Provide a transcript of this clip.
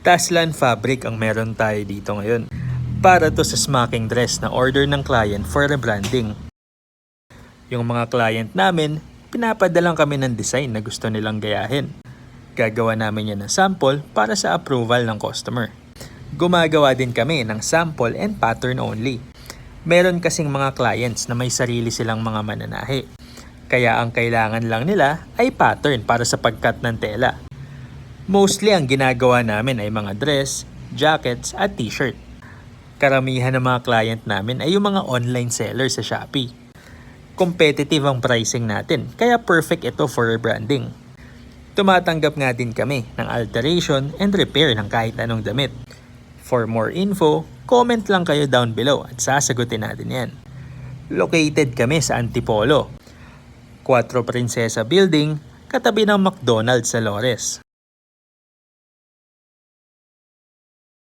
Taslan Fabric ang meron tayo dito ngayon. Para to sa smocking dress na order ng client for rebranding. Yung mga client namin, pinapadalang kami ng design na gusto nilang gayahin. Gagawa namin yan ng sample para sa approval ng customer. Gumagawa din kami ng sample and pattern only. Meron kasing mga clients na may sarili silang mga mananahi. Kaya ang kailangan lang nila ay pattern para sa pagkat ng tela. Mostly ang ginagawa namin ay mga dress, jackets at t-shirt. Karamihan ng mga client namin ay yung mga online sellers sa Shopee. Competitive ang pricing natin, kaya perfect ito for rebranding. Tumatanggap nga din kami ng alteration and repair ng kahit anong damit. For more info, comment lang kayo down below at sasagutin natin yan. Located kami sa Antipolo, 4 Princesa Building, katabi ng McDonald's sa Lores.